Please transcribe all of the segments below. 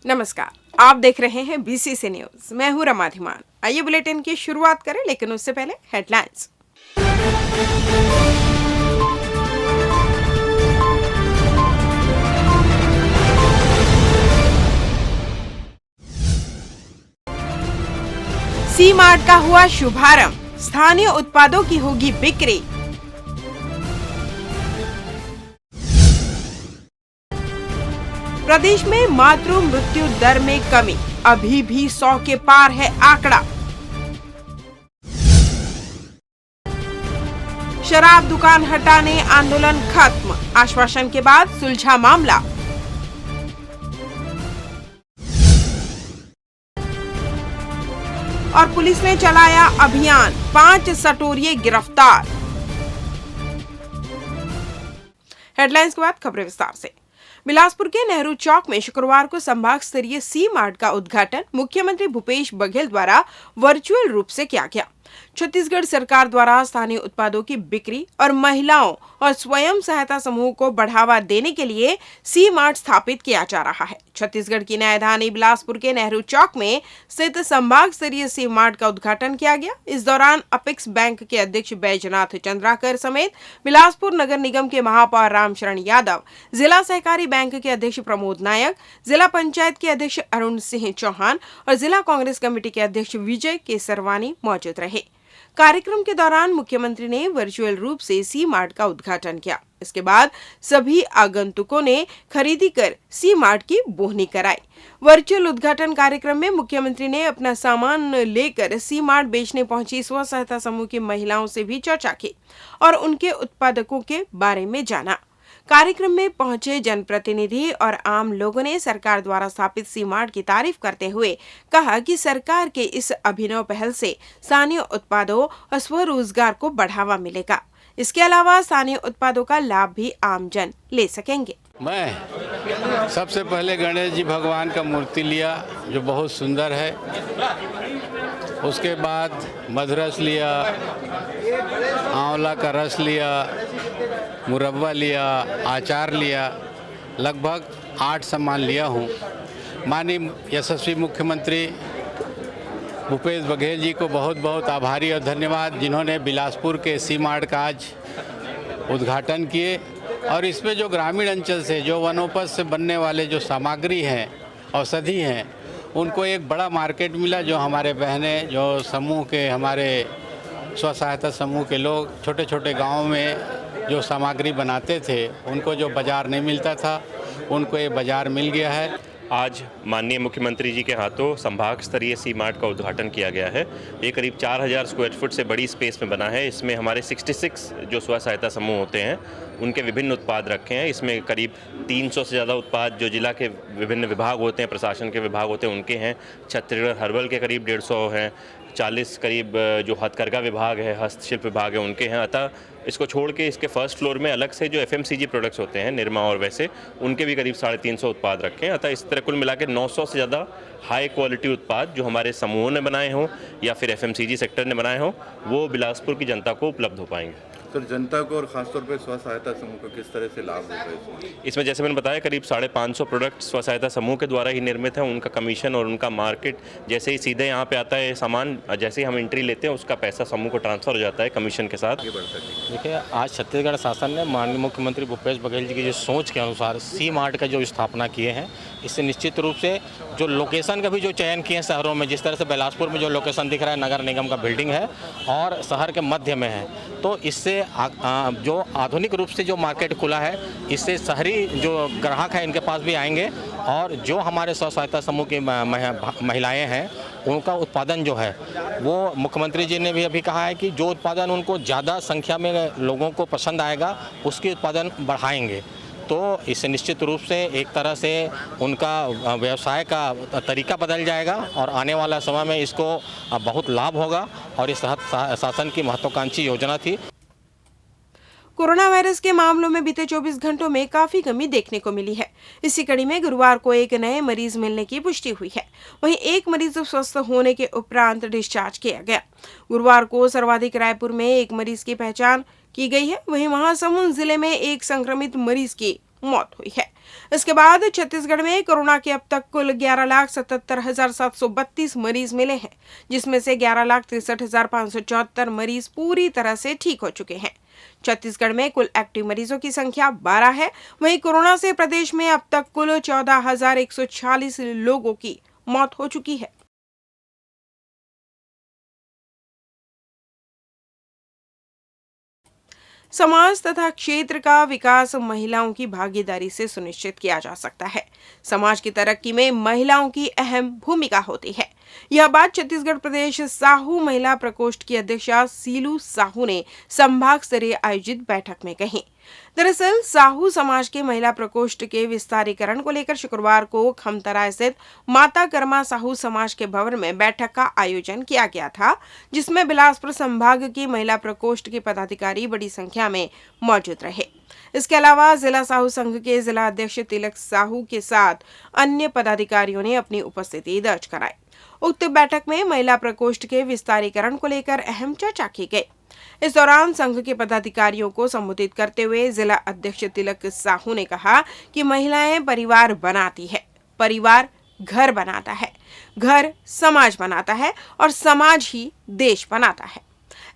नमस्कार, आप देख रहे हैं बीसीसी न्यूज। मैं हूं रमा धीमान। आइए बुलेटिन की शुरुआत करें, लेकिन उससे पहले हेडलाइंस। सी मार्ट का हुआ शुभारंभ, स्थानीय उत्पादों की होगी बिक्री। प्रदेश में मातृ मृत्यु दर में कमी, अभी भी 100 के पार है आंकड़ा। शराब दुकान हटाने आंदोलन खत्म, आश्वासन के बाद सुलझा मामला। और पुलिस ने चलाया अभियान, 5 सटोरिये गिरफ्तार। हेडलाइंस के बाद खबरें विस्तार से। बिलासपुर के नेहरू चौक में शुक्रवार को संभाग स्तरीय सी मार्ट का उद्घाटन मुख्यमंत्री भूपेश बघेल द्वारा वर्चुअल रूप से किया गया। छत्तीसगढ़ सरकार द्वारा स्थानीय उत्पादों की बिक्री और महिलाओं और स्वयं सहायता समूह को बढ़ावा देने के लिए सी मार्ट स्थापित किया जा रहा है। छत्तीसगढ़ की राजधानी बिलासपुर के नेहरू चौक में स्थित संभाग स्तरीय सी मार्ट का उद्घाटन किया गया। इस दौरान अपेक्स बैंक के अध्यक्ष बैजनाथ चंद्राकर समेत बिलासपुर नगर निगम के महापौर रामशरण यादव, जिला सहकारी बैंक के अध्यक्ष प्रमोद नायक, जिला पंचायत के अध्यक्ष अरुण सिंह चौहान और जिला कांग्रेस कमेटी के अध्यक्ष विजय केसरवानी मौजूद रहे। कार्यक्रम के दौरान मुख्यमंत्री ने वर्चुअल रूप से सी मार्ट का उद्घाटन किया। इसके बाद सभी आगंतुकों ने खरीदी कर सी मार्ट की बोहनी कराई। वर्चुअल उद्घाटन कार्यक्रम में मुख्यमंत्री ने अपना सामान लेकर सी मार्ट बेचने पहुंची स्व सहायता समूह की महिलाओं से भी चर्चा की और उनके उत्पादकों के बारे में जाना। कार्यक्रम में पहुंचे जनप्रतिनिधि और आम लोगों ने सरकार द्वारा स्थापित सी मार्ट की तारीफ करते हुए कहा कि सरकार के इस अभिनव पहल से स्थानीय उत्पादों और स्वरोजगार को बढ़ावा मिलेगा। इसके अलावा स्थानीय उत्पादों का लाभ भी आम जन ले सकेंगे। मैं सबसे पहले गणेश जी भगवान का मूर्ति लिया जो बहुत सुंदर है। उसके बाद मधुरस लिया, आंवला का रस लिया, मुरब्बा लिया, अचार लिया, लगभग 8 सामान लिया हूँ। माननीय यशस्वी मुख्यमंत्री भूपेश बघेल जी को बहुत बहुत आभारी और धन्यवाद, जिन्होंने बिलासपुर के सी मार्ट का आज उद्घाटन किए। और इसमें जो ग्रामीण अंचल से जो वनोपज से बनने वाले जो सामग्री हैं, औषधि हैं, उनको एक बड़ा मार्केट मिला। जो हमारे बहनें, जो समूह के हमारे स्व सहायता समूह के लोग छोटे छोटे गाँव में जो सामग्री बनाते थे, उनको जो बाज़ार नहीं मिलता था, उनको ये बाज़ार मिल गया है। आज माननीय मुख्यमंत्री जी के हाथों संभाग स्तरीय सी मार्ट का उद्घाटन किया गया है। ये करीब 4000 स्क्वायर फुट से बड़ी स्पेस में बना है। इसमें हमारे 66 जो स्व सहायता समूह होते हैं, उनके विभिन्न उत्पाद रखे हैं। इसमें करीब 300 से ज़्यादा उत्पाद जो जिला के विभिन्न विभाग होते हैं, प्रशासन के विभाग होते हैं, उनके हैं। छत्तीसगढ़ हर्बल के करीब 150 हैं। 40 करीब जो हथकरघा विभाग है, हस्तशिल्प विभाग है, उनके हैं। अतः इसको छोड़ के इसके फर्स्ट फ्लोर में अलग से जो FMCG प्रोडक्ट्स होते हैं, निरमा और वैसे, उनके भी करीब 350 उत्पाद रखे हैं। अतः इस तरह कुल मिला के 900 से ज़्यादा हाई क्वालिटी उत्पाद जो हमारे समूहों ने बनाए हों या फिर FMCG सेक्टर ने बनाए हों, वो बिलासपुर की जनता को उपलब्ध हो पाएंगे। सर, जनता को और खासतौर पर स्व सहायता समूह को किस तरह से लाभ होगा इसमें? जैसे मैंने बताया, करीब 550 प्रोडक्ट स्व सहायता समूह के द्वारा ही निर्मित हैं। उनका कमीशन और उनका मार्केट जैसे ही सीधे यहाँ पे आता है सामान, जैसे ही हम एंट्री लेते हैं, उसका पैसा समूह को ट्रांसफर हो जाता है कमीशन के साथ। देखिए, आज छत्तीसगढ़ शासन ने माननीय मुख्यमंत्री भूपेश बघेल जी की जो सोच के अनुसार सी मार्ट का जो स्थापना किए हैं, इससे निश्चित रूप से जो लोकेशन का भी जो चयन किए हैं शहरों में, जिस तरह से बिलासपुर में जो लोकेशन दिख रहा है, नगर निगम का बिल्डिंग है और शहर के मध्य में है, तो इससे जो आधुनिक रूप से जो मार्केट खुला है, इससे शहरी जो ग्राहक हैं इनके पास भी आएंगे और जो हमारे स्व सहायता समूह की महिलाएं हैं, उनका उत्पादन जो है वो मुख्यमंत्री जी ने भी अभी कहा है कि जो उत्पादन उनको ज़्यादा संख्या में लोगों को पसंद आएगा, उसकी उत्पादन बढ़ाएंगे। तो इससे निश्चित रूप से एक तरह से उनका व्यवसाय का तरीका बदल जाएगा और आने वाला समय में इसको बहुत लाभ होगा और इस शासन की महत्वाकांक्षी योजना थी। कोरोना वायरस के मामलों में बीते 24 घंटों में काफी कमी देखने को मिली है। इसी कड़ी में गुरुवार को एक नए मरीज मिलने की पुष्टि हुई है। वहीं एक मरीज स्वस्थ होने के उपरांत डिस्चार्ज किया गया। गुरुवार को सर्वाधिक रायपुर में एक मरीज की पहचान की गई है। वहीं महासमुंद जिले में एक संक्रमित मरीज की मौत हुई है। इसके बाद छत्तीसगढ़ में कोरोना के अब तक कुल 11,77,732 मरीज मिले हैं, जिसमें से 11,63,574 मरीज पूरी तरह से ठीक हो चुके हैं। छत्तीसगढ़ में कुल एक्टिव मरीजों की संख्या 12 है। वहीं कोरोना से प्रदेश में अब तक कुल 14,146 लोगों की मौत हो चुकी है। समाज तथा क्षेत्र का विकास महिलाओं की भागीदारी से सुनिश्चित किया जा सकता है। समाज की तरक्की में महिलाओं की अहम भूमिका होती है। यह बात छत्तीसगढ़ प्रदेश साहू महिला प्रकोष्ठ की अध्यक्षा सीलू साहू ने संभाग स्तरीय आयोजित बैठक में कही। दरअसल साहू समाज के महिला प्रकोष्ठ के विस्तारीकरण को लेकर शुक्रवार को खमतरा स्थित माता कर्मा साहू समाज के भवन में बैठक का आयोजन किया गया था, जिसमें बिलासपुर संभाग की महिला प्रकोष्ठ के पदाधिकारी बड़ी संख्या में मौजूद रहे। इसके अलावा जिला साहू संघ के जिला अध्यक्ष तिलक साहू के साथ अन्य पदाधिकारियों ने अपनी उपस्थिति दर्ज कराई। उक्त बैठक में महिला प्रकोष्ठ के विस्तारीकरण को लेकर अहम चर्चा की गई। इस दौरान संघ के पदाधिकारियों को संबोधित करते हुए जिला अध्यक्ष तिलक साहू ने कहा कि महिलाएं परिवार बनाती है, परिवार घर बनाता है, घर समाज बनाता है और समाज ही देश बनाता है।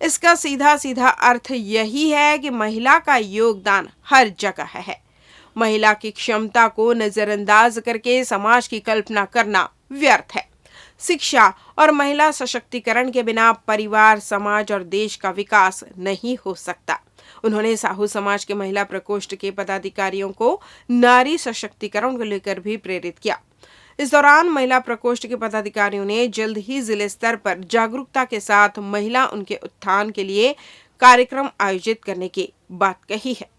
इसका सीधा सीधा अर्थ यही है कि महिला का योगदान हर जगह है। महिला की क्षमता को नजरअंदाज करके समाज की कल्पना करना व्यर्थ है। शिक्षा और महिला सशक्तिकरण के बिना परिवार, समाज और देश का विकास नहीं हो सकता। उन्होंने साहू समाज के महिला प्रकोष्ठ के पदाधिकारियों को नारी सशक्तिकरण को लेकर भी प्रेरित किया। इस दौरान महिला प्रकोष्ठ के पदाधिकारियों ने जल्द ही जिले स्तर पर जागरूकता के साथ महिला उनके उत्थान के लिए कार्यक्रम आयोजित करने की बात कही है।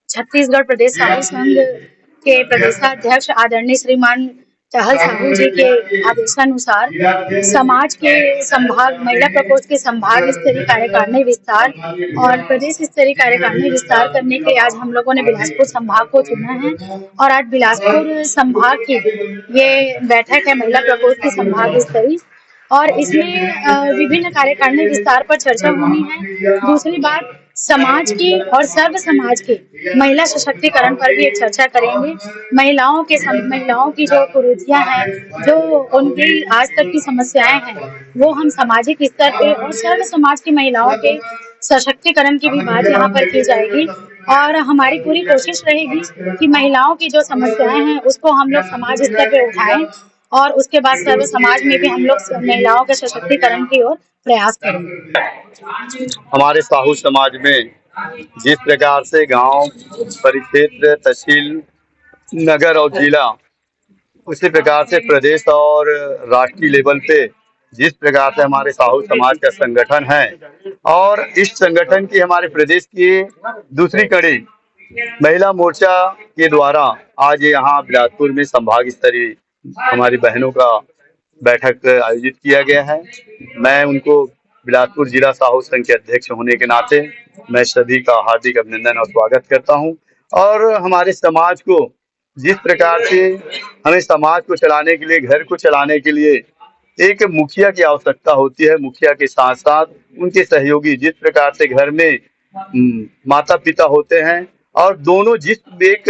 छत्तीसगढ़ प्रदेश साहू संघ के प्रदेशाध्यक्ष आदरणीय श्रीमान टहल साहू जी के आदेशानुसार समाज के संभाग महिला प्रकोष्ठ के संभाग स्तरीय कार्यकारिणी विस्तार और प्रदेश स्तरीय कार्यकारिणी विस्तार करने के आज हम लोगों ने बिलासपुर संभाग को चुना है और आज बिलासपुर संभाग की ये बैठक है महिला प्रकोष्ठ की संभाग स्तरीय और इसमें विभिन्न कार्यकारिणी विस्तार पर चर्चा होनी है। दूसरी बात समाज की और सर्व समाज के महिला सशक्तिकरण पर भी एक चर्चा करेंगे। महिलाओं की जो कुरीतियां हैं, जो उनकी आज तक की समस्याएं हैं, वो हम सामाजिक स्तर पे और सर्व समाज की महिलाओं के सशक्तिकरण की भी बात यहाँ पर की जाएगी और हमारी पूरी कोशिश रहेगी कि महिलाओं की जो समस्याएं हैं उसको हम लोग समाज स्तर पे उठाएं और उसके बाद सर्व समाज में भी हम लोग महिलाओं के सशक्तिकरण की ओर प्रयास करेंगे। हमारे साहू समाज में जिस प्रकार से गांव, परिक्षेत्र, तहसील, नगर और जिला, उसी प्रकार से प्रदेश और राष्ट्रीय लेवल पे जिस प्रकार से हमारे साहू समाज का संगठन है और इस संगठन की हमारे प्रदेश की दूसरी कड़ी महिला मोर्चा के द्वारा आज यहाँ बिलासपुर में संभाग स्तरीय हमारी बहनों का बैठक आयोजित किया गया है। मैं उनको बिलासपुर जिला साहू संघ के अध्यक्ष होने के नाते मैं सभी का हार्दिक अभिनंदन और स्वागत करता हूं और हमारे समाज को जिस प्रकार से हमें समाज को चलाने के लिए, घर को चलाने के लिए एक मुखिया की आवश्यकता होती है। मुखिया के साथ साथ उनके सहयोगी, जिस प्रकार से घर में माता पिता होते हैं और दोनों जिस एक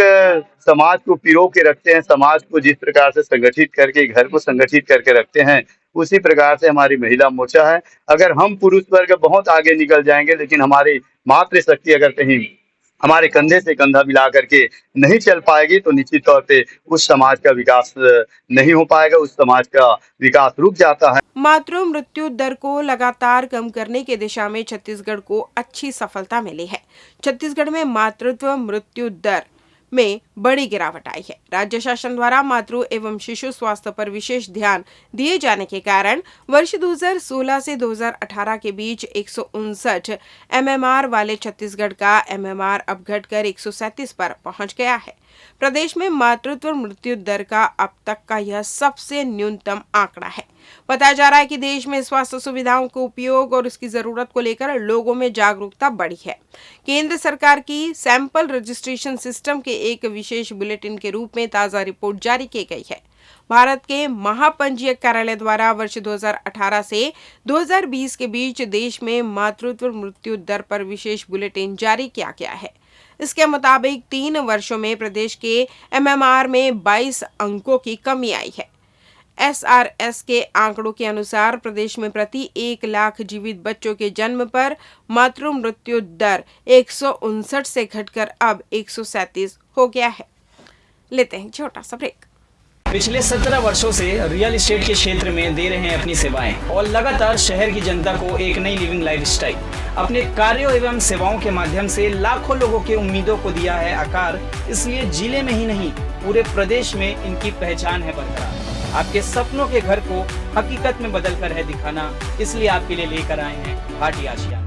समाज को पिरो के रखते हैं, समाज को जिस प्रकार से संगठित करके, घर को संगठित करके रखते हैं, उसी प्रकार से हमारी महिला मोर्चा है। अगर हम पुरुष वर्ग बहुत आगे निकल जाएंगे, लेकिन हमारी मातृशक्ति अगर कहीं हमारे कंधे से कंधा मिला करके नहीं चल पाएगी, तो निश्चित तौर पे उस समाज का विकास नहीं हो पाएगा, उस समाज का विकास रुक जाता है। मातृ मृत्यु दर को लगातार कम करने की दिशा में छत्तीसगढ़ को अच्छी सफलता मिली है। छत्तीसगढ़ में मातृत्व मृत्यु दर में बड़ी गिरावट आई है। राज्य शासन द्वारा मातृ एवं शिशु स्वास्थ्य पर विशेष ध्यान दिए जाने के कारण वर्ष 2016 से 2018 के बीच 159 एमएमआर वाले छत्तीसगढ़ का एमएमआर अब घटकर 137 पर पहुंच गया है। प्रदेश में मातृत्व मृत्यु दर का अब तक का यह सबसे न्यूनतम आंकड़ा है। बताया जा रहा है कि देश में स्वास्थ्य सुविधाओं के उपयोग और उसकी जरूरत को लेकर लोगों में जागरूकता बढ़ी है। केंद्र सरकार की सैंपल रजिस्ट्रेशन सिस्टम के एक विशेष बुलेटिन के रूप में ताजा रिपोर्ट जारी की गई है। भारत के महापंजीयक कार्यालय द्वारा वर्ष 2018 से 2020 के बीच देश में मातृत्व मृत्यु दर पर विशेष बुलेटिन जारी किया गया है। इसके मुताबिक 3 वर्षों में प्रदेश के एमएमआर में 22 अंकों की कमी आई है। एसआरएस के आंकड़ों के अनुसार प्रदेश में प्रति 1 लाख जीवित बच्चों के जन्म पर मातृ मृत्यु दर 159 से घटकर अब 137 हो गया है। लेते हैं छोटा सा ब्रेक। पिछले 17 वर्षों से रियल एस्टेट के क्षेत्र में दे रहे हैं अपनी सेवाएं और लगातार शहर की जनता को एक नई लिविंग लाइफस्टाइल। अपने कार्यों एवं सेवाओं के माध्यम से लाखों लोगों की उम्मीदों को दिया है आकार। इसलिए जिले में ही नहीं पूरे प्रदेश में इनकी पहचान है बरकरार। आपके सपनों के घर को हकीकत में बदल कर है दिखाना, इसलिए आपके लिए लेकर आए हैं भाटी आशिया।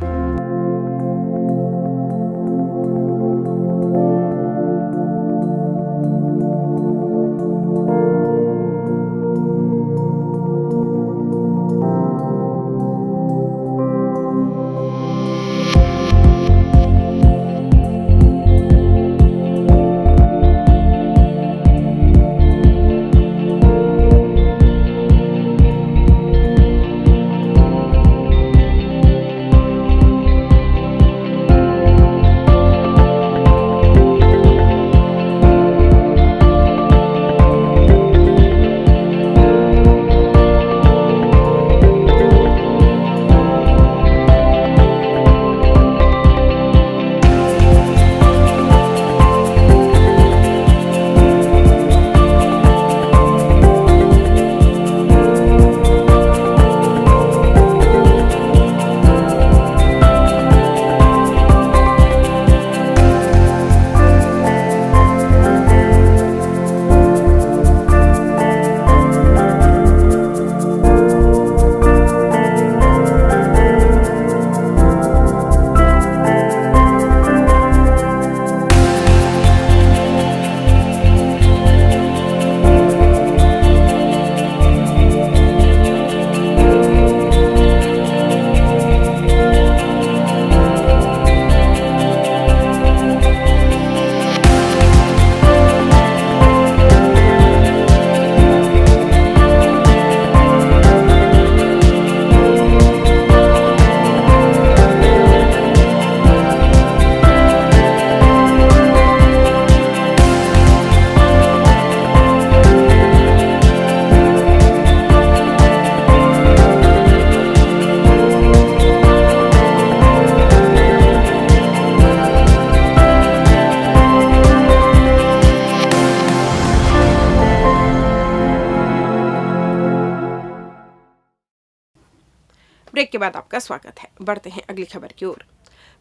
ब्रेक के बाद आपका स्वागत है। बढ़ते हैं अगली खबर की ओर।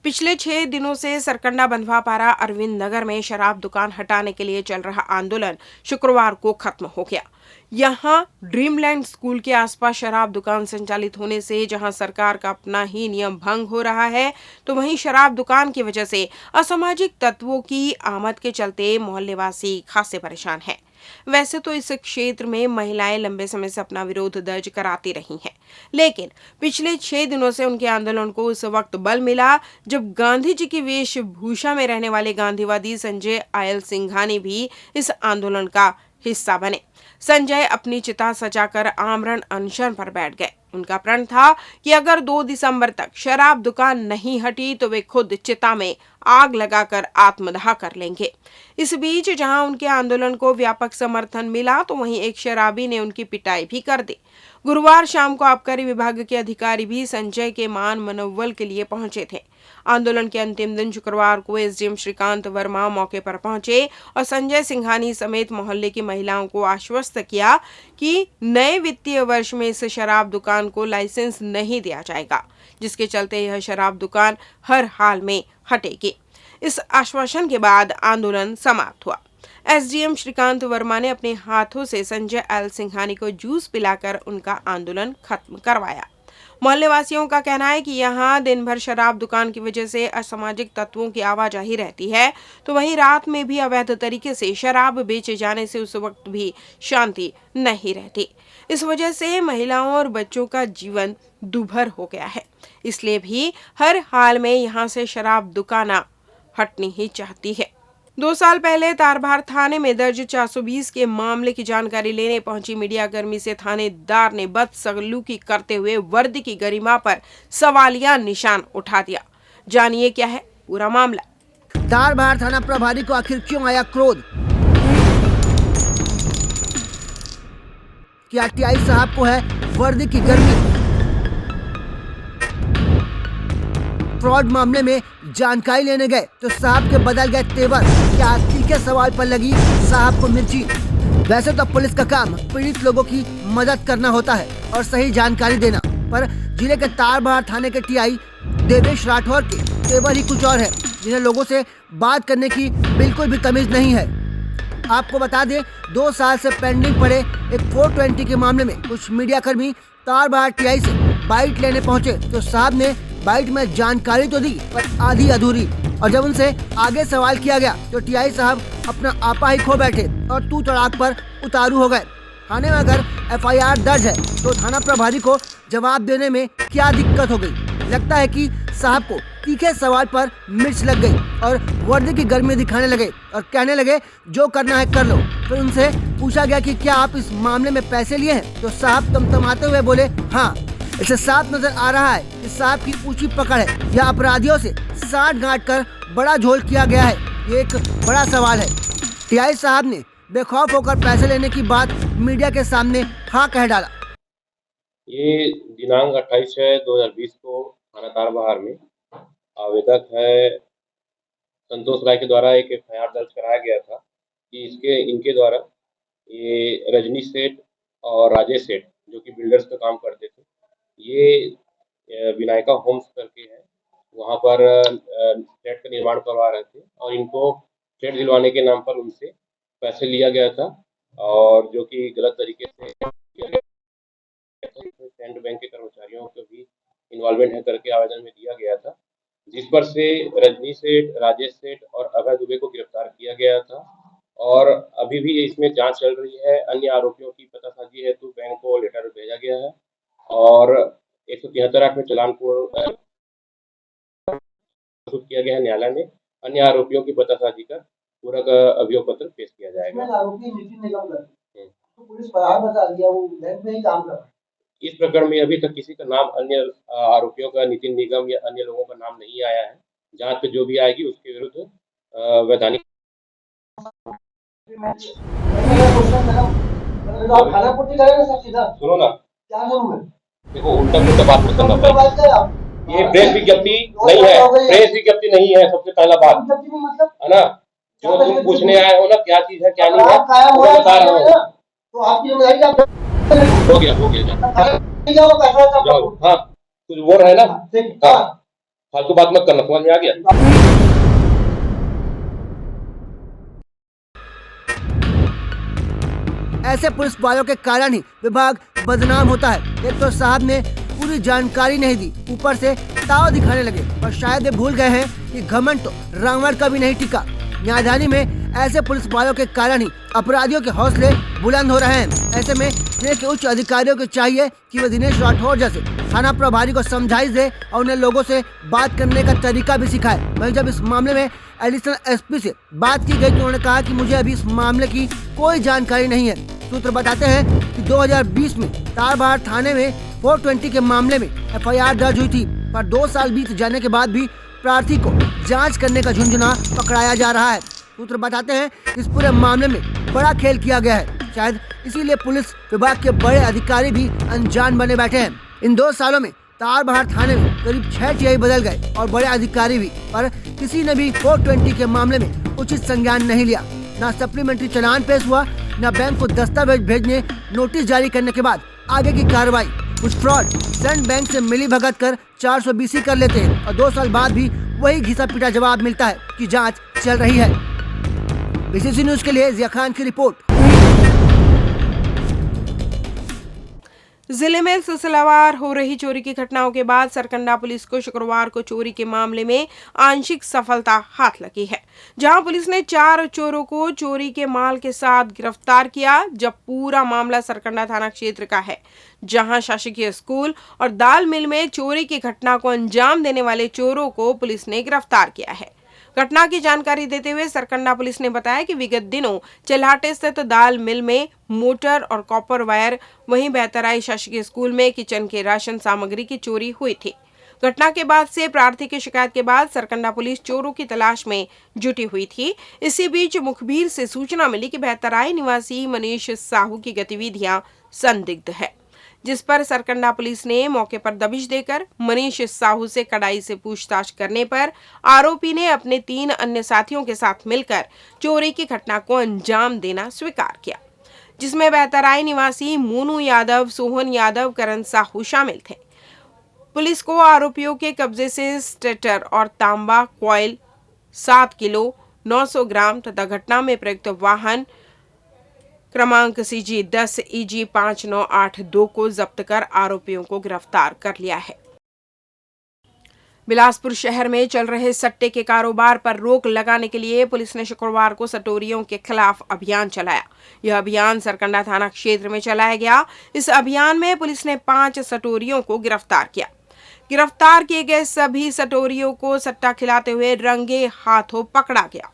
पिछले 6 दिनों से सरकंडा बंधवापारा अरविंद नगर में शराब दुकान हटाने के लिए चल रहा आंदोलन शुक्रवार को खत्म हो गया। यहां ड्रीमलैंड स्कूल के आसपास शराब दुकान संचालित होने से जहां सरकार का अपना ही नियम भंग हो रहा है, तो वहीं शराब दुकान की वजह से असामाजिक तत्वों की आमद के चलते मोहल्लेवासी खासे परेशान हैं। वैसे तो इस क्षेत्र में महिलाएं लंबे समय से अपना विरोध दर्ज कराती रही हैं, लेकिन पिछले 6 दिनों से उनके आंदोलन को उस वक्त बल मिला जब गांधी जी की वेशभूषा में रहने वाले गांधीवादी संजय आयल सिंघानी भी इस आंदोलन का हिस्सा बने। संजय अपनी चिता सजाकर आमरण अनशन पर बैठ गए। उनका प्रण था कि अगर 2 दिसंबर तक शराब दुकान नहीं हटी तो वे खुद चिता में आग लगाकर आत्मदाह कर लेंगे। इस बीच जहां उनके आंदोलन को व्यापक समर्थन मिला, तो वहीं एक शराबी ने उनकी पिटाई भी कर दी। गुरुवार शाम को आबकारी विभाग के अधिकारी भी संजय के मान मनोबल के लिए पहुंचे थे। आंदोलन के अंतिम दिन शुक्रवार को एसडीएम श्रीकांत वर्मा मौके पर पहुंचे और संजय सिंघानी समेत मोहल्ले की महिलाओं को आश्वस्त किया कि नए वित्तीय वर्ष में इस शराब दुकान को लाइसेंस नहीं दिया जाएगा, जिसके चलते यह शराब दुकान हर हाल में हटेगी। इस आश्वासन के बाद आंदोलन समाप्त हुआ। एसडीएम श्रीकांत वर्मा ने अपने हाथों से संजय एल सिंघानी को जूस पिलाकर उनका आंदोलन खत्म करवाया। मोहल्ले वासियों का कहना है कि यहाँ दिन भर शराब दुकान की वजह से असामाजिक तत्वों की आवाजाही रहती है, तो वहीं रात में भी अवैध तरीके से शराब बेचे जाने से उस वक्त भी शांति नहीं रहती। इस वजह से महिलाओं और बच्चों का जीवन दूभर हो गया है। इसलिए भी हर हाल में यहाँ से शराब दुकाना हटनी ही चाहती है। 2 साल पहले तारबहार थाने में दर्ज 420 के मामले की जानकारी लेने पहुंची मीडियाकर्मी से थानेदार ने बदसलूकी करते हुए वर्दी की गरिमा पर सवालिया निशान उठा दिया। जानिए क्या है पूरा मामला। तारबहार थाना प्रभारी को आखिर क्यों आया क्रोध? क्या टीआई साहब को है वर्दी की गर्मी? फ्रॉड मामले में जानकारी लेने गए तो साहब के बदल गए तेवर। क्या तीखे सवाल पर लगी साहब को मिर्ची? वैसे तो पुलिस का काम पीड़ित लोगों की मदद करना होता है और सही जानकारी देना, पर जिले के तारबहार थाने के टीआई देवेश राठौर के तेवर ही कुछ और है, जिन्हें लोगों से बात करने की बिल्कुल भी तमीज नहीं है। आपको बता दें, 2 साल से पेंडिंग पड़े एक 420 के मामले में कुछ मीडियाकर्मी तारबहार टीआई से बाइट लेने पहुंचे तो साहब ने बाइट में जानकारी तो दी पर आधी अधूरी, और जब उनसे आगे सवाल किया गया तो टीआई साहब अपना आपा ही खो बैठे और तू तड़ाक पर उतारू हो गए। थाने में अगर एफआईआर दर्ज है तो थाना प्रभारी को जवाब देने में क्या दिक्कत हो गई? लगता है कि साहब को तीखे सवाल पर मिर्च लग गई और वर्दी की गर्मी दिखाने लगे और कहने लगे जो करना है कर लो। फिर उनसे पूछा गया कि क्या आप इस मामले में पैसे लिए हैं, तो साहब तमतमाते हुए बोले हाँ। इसे साफ नजर आ रहा है कि साहब की ऊंची पकड़ है या अपराधियों से साठ गांठ कर बड़ा झोल किया गया है, ये एक बड़ा सवाल है। टीआई साहब ने बेखौफ होकर पैसे लेने की बात मीडिया के सामने हाँ कह डाला। ये दिनांक 28/2020 को थाना तारबहार में आवेदक है संतोष राय के द्वारा एक एफआईआर दर्ज कराया गया था कि इनके द्वारा ये रजनी सेठ और राजेश सेठ जो कि बिल्डर्स का काम करते थे, ये विनायका होम्स करके है, वहाँ पर फ्लैट का निर्माण करवा रहे थे और इनको फ्लैट दिलवाने के नाम पर उनसे पैसे लिया गया था और जो कि गलत तरीके से किया गया था। सेंट्रल बैंक के कर्मचारियों को भी इन्वॉल्वमेंट है करके आवेदन में दिया गया था, जिस पर से रजनी सेठ, राजेश सेठ और अभय दुबे को गिरफ्तार किया गया था और अभी भी इसमें जांच चल रही है। अन्य आरोपियों की पतासाजी हेतु बैंक को लेटर भेजा गया है और 173 में चालान को किया गया है न्यायालय में। अन्य आरोपियों की पतासाजी कर पूरक अभियोग पत्र पेश किया जाएगा। आरोपी नितिन निगम तो पुलिस फरार बता दिया, वो बैंक में ही काम कर रहा है। इस प्रकरण में अभी तक किसी का नाम, अन्य आरोपियों का, नितिन निगम या अन्य लोगों का नाम नहीं आया है। जांच पे जो भी आएगी उसके विरुद्ध वैधानिक सुनो ना, क्या है? देखो उल्टा पुल्टा बात मत करना। ये प्रेस विज्ञप्ति नहीं है, प्रेस विज्ञप्ति नहीं है। सबसे पहला बात है ना, जो तुम पूछने आए हो ना क्या चीज है क्या नहीं है वो बता रहा हूँ। तो आपकी हो गया जाओ। हाँ कुछ बोल रहे ना, हाँ फालतू बात मत करना, समझ में आ गया? ऐसे पुलिस वालों के कारण ही विभाग बदनाम होता है। एक तो साहब ने पूरी जानकारी नहीं दी, ऊपर से ताव दिखाने लगे और शायद ये भूल गए हैं कि घमंड तो रावण का भी नहीं टिका। न्यायदानी में ऐसे पुलिस वालों के कारण ही अपराधियों के हौसले बुलंद हो रहे हैं। ऐसे में जिले के उच्च अधिकारियों को चाहिए कि वे दिनेश राठौर जैसे थाना प्रभारी को समझाइश दे और उन्हें लोगों से बात करने का तरीका भी सिखाए। वहीं जब इस मामले में एडिशनल एसपी से बात की गई तो उन्होंने कहा कि मुझे अभी इस मामले की कोई जानकारी नहीं है। सूत्र बताते हैं कि 2020 में तारबहार थाने में 420 के मामले में एफआईआर दर्ज हुई थी, पर 2 साल बीत जाने के बाद भी प्रार्थी को जांच करने का झुंझुना पकड़ाया जा रहा है। सूत्र बताते हैं इस पूरे मामले में बड़ा खेल किया गया है। शायद इसीलिए पुलिस विभाग के बड़े अधिकारी भी अनजान बने बैठे हैं। इन 2 सालों में तारबहार थाने में करीब 6 टीआई बदल गए और बड़े अधिकारी भी, पर किसी ने भी 420 के मामले में उचित संज्ञान नहीं लिया। न सप्लीमेंट्री चालान पेश हुआ, न बैंक को दस्तावेज भेजने नोटिस जारी करने के बाद आगे की कार्रवाई। कुछ फ्रॉड सेंट्रल बैंक से मिली भगत कर 420 कर लेते हैं और 2 साल बाद भी वही घिसा पिटा जवाब मिलता है कि जांच चल रही है। बीसीसी न्यूज के लिए जिया खान की रिपोर्ट। जिले में सिलसिलावार हो रही चोरी की घटनाओं के बाद सरकंडा पुलिस को शुक्रवार को चोरी के मामले में आंशिक सफलता हाथ लगी है, जहां पुलिस ने 4 चोरों को चोरी के माल के साथ गिरफ्तार किया। जब पूरा मामला सरकंडा थाना क्षेत्र का है, जहां शासकीय स्कूल और दाल मिल में चोरी की घटना को अंजाम देने वाले चोरों को पुलिस ने गिरफ्तार किया है। घटना की जानकारी देते हुए सरकंडा पुलिस ने बताया कि विगत दिनों चिल्हाटे स्थित दाल मिल में मोटर और कॉपर वायर, वहीं बेहतराई शासकीय स्कूल में किचन के राशन सामग्री की चोरी हुई थी। घटना के बाद से प्रार्थी की शिकायत के बाद सरकंडा पुलिस चोरों की तलाश में जुटी हुई थी। इसी बीच मुखबिर से सूचना मिली कि बेहतराई निवासी मनीष साहू की गतिविधियां संदिग्ध है, जिस पर सरकंडा पुलिस ने मौके पर दबिश देकर मनीष साहू से कड़ाई से पूछताछ करने पर आरोपी ने अपने 3 अन्य साथियों के साथ मिलकर चोरी की घटना को अंजाम देना स्वीकार किया, जिसमें बेहतराई निवासी मोनू यादव, सोहन यादव, करण साहू शामिल थे। पुलिस को आरोपियों के कब्जे से स्टेटर और तांबा कॉइल 7 किलो 900 ग्राम तथा घटना में प्रयुक्त वाहन क्रमांक CG 10 EG 5982 को जब्त कर आरोपियों को गिरफ्तार कर लिया है। बिलासपुर शहर में चल रहे सट्टे के कारोबार पर रोक लगाने के लिए पुलिस ने शुक्रवार को सटोरियों के खिलाफ अभियान चलाया। यह अभियान सरकंडा थाना क्षेत्र में चलाया गया। इस अभियान में पुलिस ने 5 सटोरियों को गिरफ्तार किया। गिरफ्तार किए गए सभी सटोरियों को सट्टा खिलाते हुए रंगे हाथों पकड़ा गया।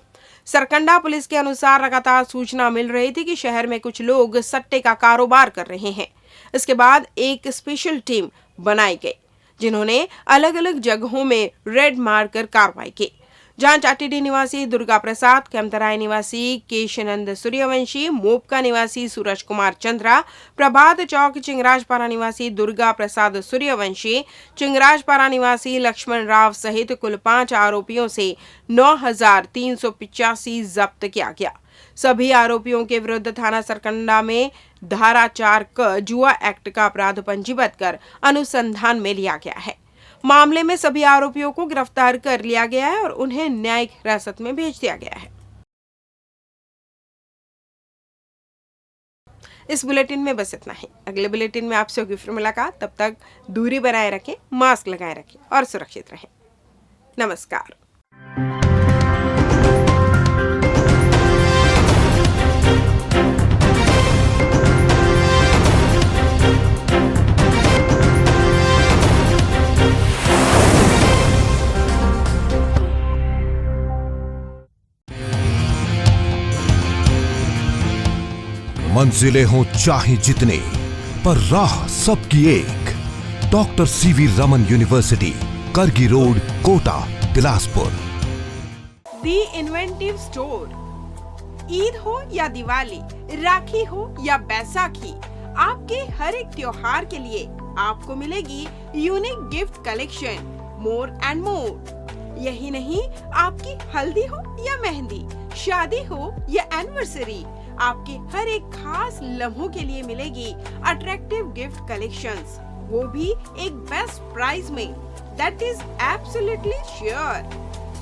सरकंडा पुलिस के अनुसार लगातार सूचना मिल रही थी कि शहर में कुछ लोग सट्टे का कारोबार कर रहे हैं। इसके बाद एक स्पेशल टीम बनाई गई, जिन्होंने अलग अलग जगहों में रेड मारकर कार्रवाई की, जहां चाटीडी निवासी दुर्गा प्रसाद, कैमतराय निवासी केशनंद सूर्यवंशी, मोपका निवासी सूरज कुमार चंद्रा, प्रभात चौक चिंगराजपारा निवासी दुर्गा प्रसाद सूर्यवंशी, चिंगराजपारा निवासी लक्ष्मण राव सहित कुल 5 आरोपियों से 9,385 जब्त किया गया। सभी आरोपियों के विरुद्ध थाना सरकंडा में धारा 4 क जुआ एक्ट का अपराध पंजीबद्ध कर अनुसंधान में लिया गया है। मामले में सभी आरोपियों को गिरफ्तार कर लिया गया है और उन्हें न्यायिक हिरासत में भेज दिया गया है। इस बुलेटिन में बस इतना ही। अगले बुलेटिन में आपसे होगी फिर मुलाकात। तब तक दूरी बनाए रखें, मास्क लगाए रखें और सुरक्षित रहें। नमस्कार। मंजिलें हों चाहे जितने, पर राह सबकी एक। डॉक्टर CV रमन यूनिवर्सिटी, करगी रोड, कोटा, बिलासपुर। दी इन्वेंटिव स्टोर। ईद हो या दिवाली, राखी हो या बैसाखी, आपके हर एक त्योहार के लिए आपको मिलेगी unique gift collection more and more. यही नहीं, आपकी हल्दी हो या मेहंदी, शादी हो या एनिवर्सरी, आपके हर एक खास लम्हों के लिए मिलेगी अट्रैक्टिव गिफ्ट कलेक्शंस, वो भी एक बेस्ट प्राइस में। That is absolutely sure.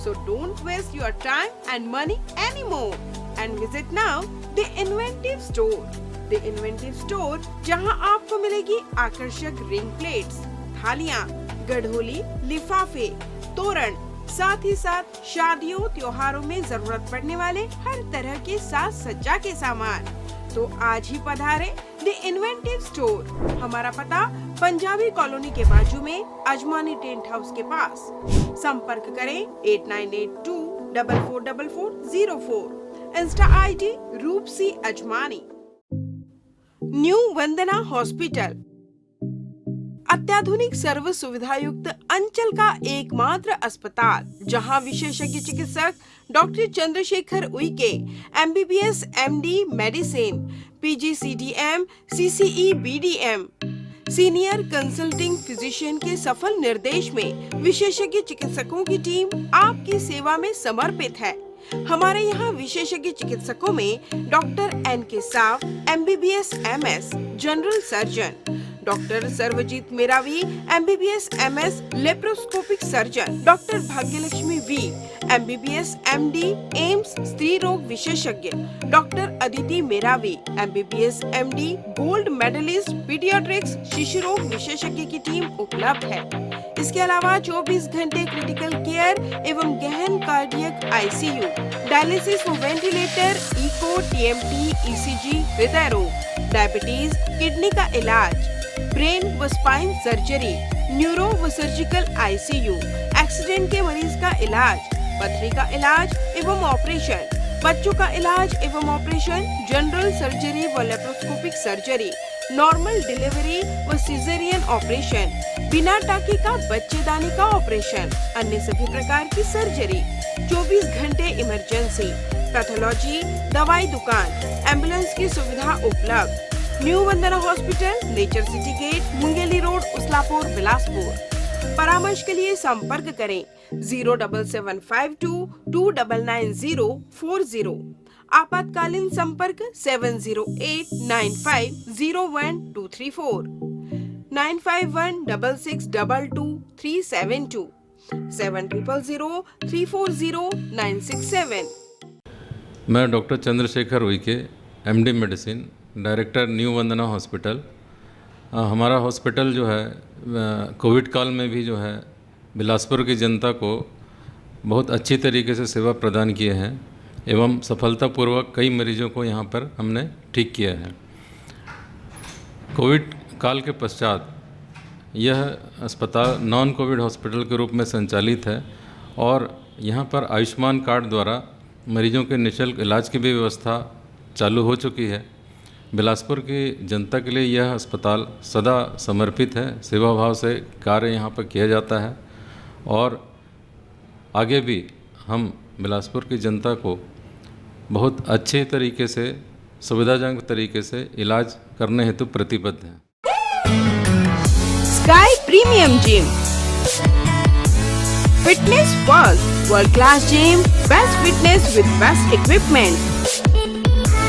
So don't waste your time and money anymore and visit now the Inventive Store. The Inventive Store, जहां आपको मिलेगी आकर्षक रिंग प्लेट्स, थालियां, गढ़ोली, लिफाफे, तोरण, साथ ही साथ शादियों त्योहारों में जरूरत पड़ने वाले हर तरह के साज सज्जा के सामान। तो आज ही पधारे द इन्वेंटिव स्टोर। हमारा पता पंजाबी कॉलोनी के बाजू में अजमानी टेंट हाउस के पास। संपर्क करें 8982 444404। इंस्टा ID रूपसी अजमानी। न्यू वंदना हॉस्पिटल, अत्याधुनिक सर्व सुविधा युक्त अंचल का एकमात्र अस्पताल, जहां विशेषज्ञ चिकित्सक doctor Chandrashekhar Uikey MBBS MD medicine, PGCDM, CCE BDM, senior consulting physician के सफल निर्देश में विशेषज्ञ चिकित्सकों की टीम आपकी सेवा में समर्पित है। हमारे यहाँ विशेषज्ञ चिकित्सकों में डॉक्टर NK साव, MBBS MS, general surgeon, doctor Sarvjeet Meravi, MBBS MS, laparoscopic surgeon, doctor Bhagyalakshmi V, MBBS MD, AIIMS स्त्री रोग विशेषज्ञ, doctor Aditi Meravi, MBBS MD, gold medallist paediatrics शिशु रोग विशेषज्ञ की टीम उपलब्ध है। इसके अलावा 24 घंटे क्रिटिकल केयर एवं गहन कार्डियक ICU, डायलिसिस व वेंटिलेटर, इको, TMT, ECG, हृदय रोग, डायबिटीज, किडनी का इलाज, ब्रेन व स्पाइन सर्जरी, न्यूरो व सर्जिकल ICU, एक्सीडेंट के मरीज का इलाज, पथरी का इलाज एवं ऑपरेशन, बच्चों का इलाज एवं ऑपरेशन, जनरल सर्जरी व लेप्रोस्कोपिक सर्जरी, नॉर्मल डिलीवरी व सिजेरियन ऑपरेशन, बिना टाँके का बच्चेदानी का ऑपरेशन, अन्य सभी प्रकार की सर्जरी, 24 घंटे इमरजेंसी, पैथोलॉजी, दवाई दुकान, एम्बुलेंस की सुविधा उपलब्ध। New Vandana hospital, nature city gate, Mungeli road, Uslapur, Bilaspur. परामर्श के लिए संपर्क करें 07752 299040। आपातकालीन संपर्क 7089501234, 9516622372, 7003409667। मैं doctor Chandrashekhar Uike, MD medicine, director new Vandana hospital. हमारा हॉस्पिटल जो है कोविड काल में भी जो है बिलासपुर की जनता को बहुत अच्छी तरीके से सेवा प्रदान किए हैं एवं सफलतापूर्वक कई मरीजों को यहाँ पर हमने ठीक किया है। कोविड काल के पश्चात यह अस्पताल नॉन कोविड हॉस्पिटल के रूप में संचालित है और यहाँ पर आयुष्मान कार्ड द्वारा मरीजों के निःशुल्क इलाज की भी व्यवस्था चालू हो चुकी है। बिलासपुर की जनता के लिए यह अस्पताल सदा समर्पित है, सेवा भाव से कार्य यहाँ पर किया जाता है और आगे भी हम बिलासपुर की जनता को बहुत अच्छे तरीके से, सुविधाजनक तरीके से इलाज करने हेतु प्रतिबद्ध हैं। Sky premium gym, fitness first, world class gym, best fitness with best equipment,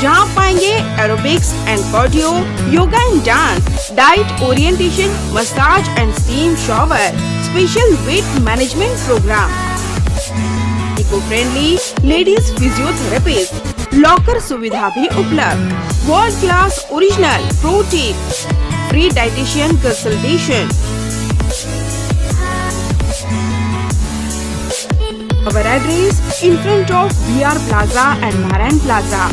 जहां पाएंगे aerobics and cardio, yoga and dance, diet orientation, massage and steam shower, special weight management programme, eco friendly ladies physiotherapist, locker सुविधा भी उपलब्ध, world class original protein, free dietitian consultation. Our address in front of BR Plaza and Narayan Plaza.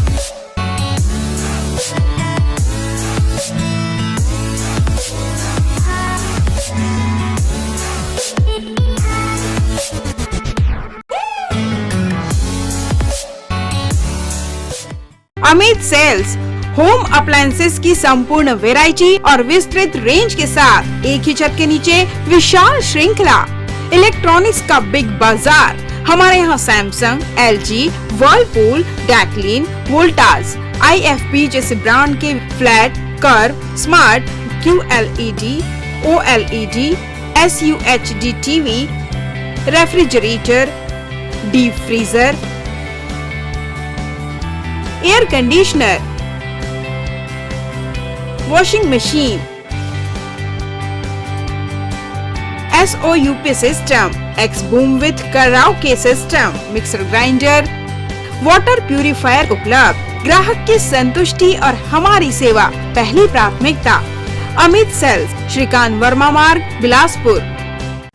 Amit sales, home appliances की संपूर्ण variety और विस्तृत range के साथ एक ही छत के नीचे विशाल श्रृंखला, इलेक्ट्रॉनिक्स का बिग बाजार। हमारे यहाँ सैमसंग, LG, वर्लपूल, डैक्लिन, वोल्टास, IFP जैसे ब्रांड के flat, curve, smart, QLED, OLED, SUHD TV, refrigerator, deep freezer, air conditioner, washing machine, SOUP system, X-Boom with Karaoke system, mixer grinder, water purifier उपलब्ध। ग्राहक की संतुष्टि और हमारी सेवा पहली प्राथमिकता। अमित सेल्स, श्रीकांत वर्मा मार्ग, Bilaspur.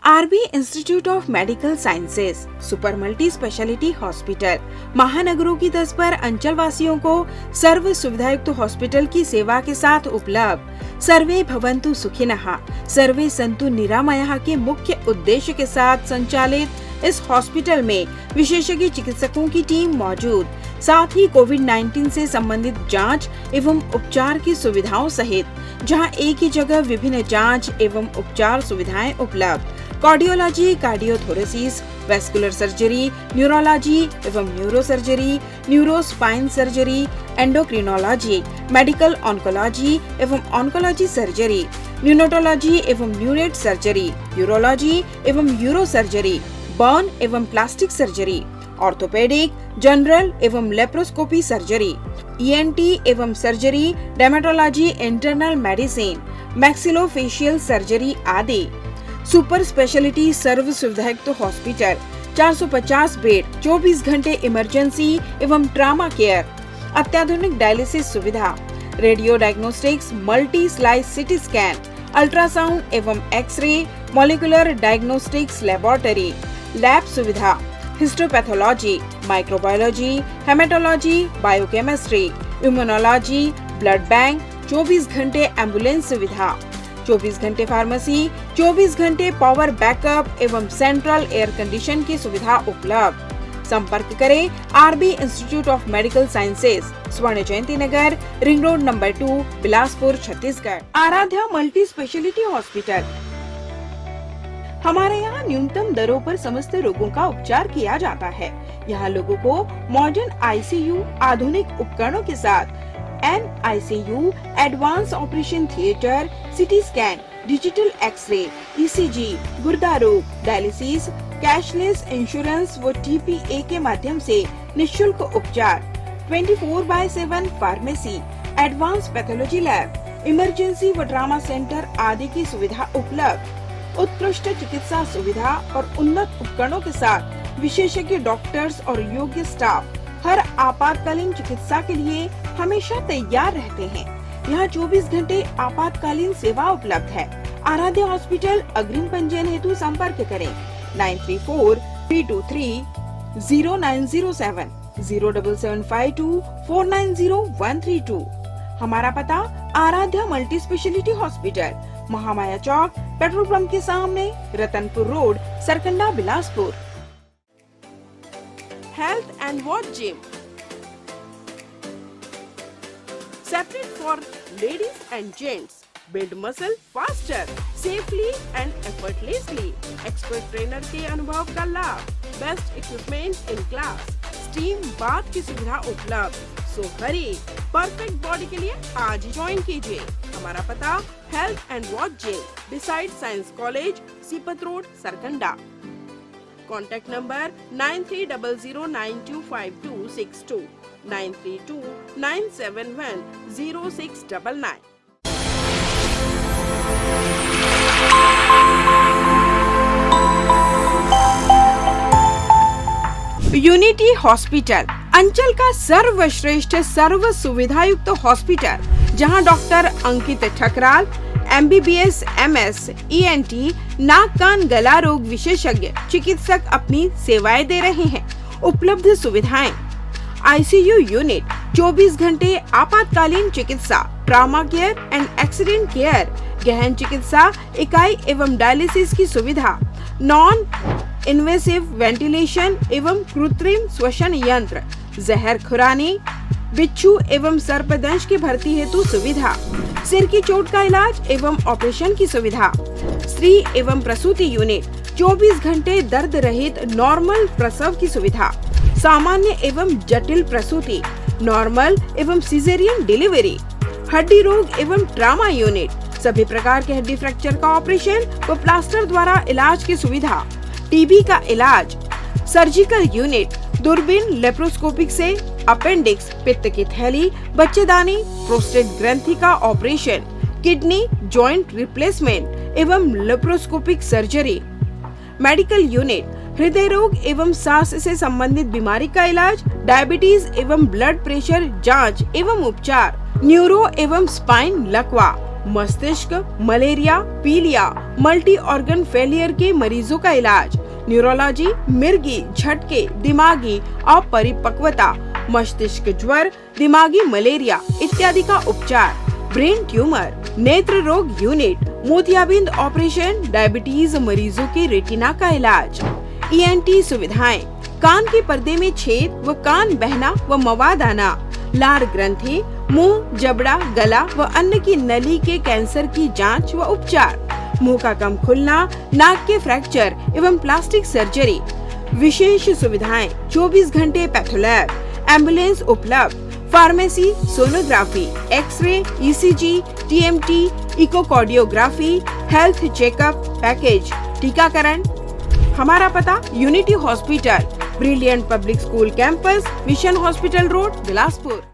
RB institute of medical sciences, super multi speciality hospital, महानगरों की तर्ज पर अंचल वासियों को सर्व सुविधायुक्त हॉस्पिटल की सेवा के साथ उपलब्ध। सर्वे भवन्तु सुखिनः, सर्वे सन्तु निरामयः के मुख्य उद्देश्य के साथ संचालित इस हॉस्पिटल में विशेषज्ञ चिकित्सकों की टीम मौजूद, साथ ही कोविड-19 से संबंधित जांच एवं उपचार की सुविधाओं सहित जहां एक ही जगह विभिन्न जांच एवं उपचार सुविधाएं उपलब्ध। Cardiology, cardiothoracic, vascular surgery, neurology एवं neuro surgery, neuro spine surgery, endocrinology, medical oncology एवं ऑन्कोलॉजी सर्जरी, न्यूनेटोलॉजी एवं न्यूनेट सर्जरी, यूरोलॉजी एवं यूरो सर्जरी, बर्न एवं प्लास्टिक सर्जरी, ऑर्थोपेडिक, जनरल एवं लेप्रोस्कोपी सर्जरी, ENT एवं surgery, dermatology, internal medicine, maxillofacial surgery आदि। Super speciality सर्व सुविधायुक्त hospital, 450 bed, 24 घंटे इमरजेंसी एवं ट्रामा केयर, अत्याधुनिक डायलिसिस सुविधा, radio diagnostics, multi slice CT scan, ultrasound एवं X ray, molecular diagnostics laboratory, lab सुविधा, histopathology, microbiology, haematology, biochemistry, immunology, blood bank, 24 घंटे एम्बुलेंस सुविधा, 24 घंटे फार्मेसी, 24 घंटे पावर बैकअप एवं सेंट्रल एयर कंडीशन की सुविधा उपलब्ध। संपर्क करें RB institute of medical sciences, Swarna Jayanti Nagar, ring road number 2, Bilaspur, Chhattisgarh. Aaradhya multi speciality hospital. हमारे यहाँ न्यूनतम दरों पर समस्त रोगों का उपचार किया जाता है। यहाँ लोगों को मॉडर्न ICU, आधुनिक उपकरणों के साथ NICU, advance operation theatre, city scan, digital x-ray, ECG, गुर्दा रोग, डायलिसिस, कैशलेस इंश्योरेंस व TPA के माध्यम से निशुल्क उपचार, 24/7 pharmacy, advance pathology lab, emergency व ट्रामा सेंटर आदि की सुविधा उपलब्ध। उत्कृष्ट चिकित्सा सुविधा और उन्नत उपकरणों के साथ विशेषज्ञ डॉक्टर्स और योग्य स्टाफ हर आपातकालीन चिकित्सा के लिए हमेशा तैयार रहते हैं। यहाँ 24 घंटे आपातकालीन सेवा उपलब्ध है। आराध्या हॉस्पिटल। अग्रिम पंजीयन हेतु संपर्क करें 9343230907 07752490132। हमारा पता Aaradhya multi speciality hospital, Mahamaya Chowk, petrol pump के सामने, Ratanpur road, Sarkanda, Bilaspur. Health and Watch Gym, separate for ladies and gents. Build muscle faster, safely and effortlessly. Expert trainer के अनुभव का लाभ, best equipment in class, steam bath की सुविधा उपलब्ध। So hurry, perfect body के लिए आज ही ज्वाइन कीजिए। हमारा पता Health and Watch Gym, beside Science College, Sipat road, Sarkanda. Contact number 9300925262 932971069. Unity hospital, अंचल का सर्वश्रेष्ठ सर्व सुविधायुक्त हॉस्पिटल, जहां डॉक्टर अंकित ठकराल MBBS MS ENT नाक कान गला रोग विशेषज्ञ चिकित्सक अपनी सेवाएं दे रहे हैं। उपलब्ध सुविधाएं: ICU यूनिट, 24 घंटे आपातकालीन चिकित्सा, trauma care and accident care, गहन चिकित्सा इकाई एवं डायलिसिस की सुविधा, नॉन इन्वेसिव वेंटिलेशन एवं कृत्रिम श्वसन यंत्र, जहर खुरानी, बिच्छू एवं सर्पदंश की भर्ती हेतु सुविधा, सिर की चोट का इलाज एवं ऑपरेशन की सुविधा, स्त्री एवं प्रसूति यूनिट, 24 घंटे दर्द रहित नॉर्मल प्रसव की सुविधा, सामान्य एवं जटिल प्रसूति, नॉर्मल एवं सिजेरियन डिलीवरी, हड्डी रोग एवं ट्रामा यूनिट, सभी प्रकार के हड्डी फ्रैक्चर का ऑपरेशन व प्लास्टर द्वारा इलाज की सुविधा, टीबी का इलाज, सर्जिकल यूनिट, दूरबीन लेप्रोस्कोपिक से अपेंडिक्स, पित्त की थैली, बच्चेदानी, प्रोस्टेट ग्रंथि का ऑपरेशन, किडनी, जॉइंट रिप्लेसमेंट एवं लेप्रोस्कोपिक सर्जरी, मेडिकल यूनिट, हृदय रोग एवं सांस से संबंधित बीमारी का इलाज, डायबिटीज एवं ब्लड प्रेशर जांच एवं उपचार, न्यूरो एवं स्पाइन लकवा, मस्तिष्क, मलेरिया, पीलिया, मल्टी ऑर्गन फेलियर के मरीजों का इलाज, न्यूरोलॉजी, मिर्गी, झटके, दिमागी अपरिपक्वता, मस्तिष्क ज्वर, दिमागी मलेरिया इत्यादि का उपचार, ब्रेन ट्यूमर, नेत्र रोग यूनिट, मोतियाबिंद ऑपरेशन, डायबिटीज मरीजों के रेटिना का इलाज, ENT सुविधाएं, कान के पर्दे में छेद व कान बहना व मवाद आना, लार ग्रंथि, मुंह, जबड़ा, गला व अन्य की नली के कैंसर की जांच व उपचार, मुंह का कम खुलना, नाक के फ्रैक्चर एवं प्लास्टिक सर्जरी, विशेष सुविधाएं, 24 घंटे पैथोलैब, एम्बुलेंस उपलब्ध, pharmacy, sonography, x-ray, ECG, TMT, echocardiography, health checkup package, टीकाकरण। हमारा पता unity hospital, brilliant public school campus, mission hospital road, Bilaspur.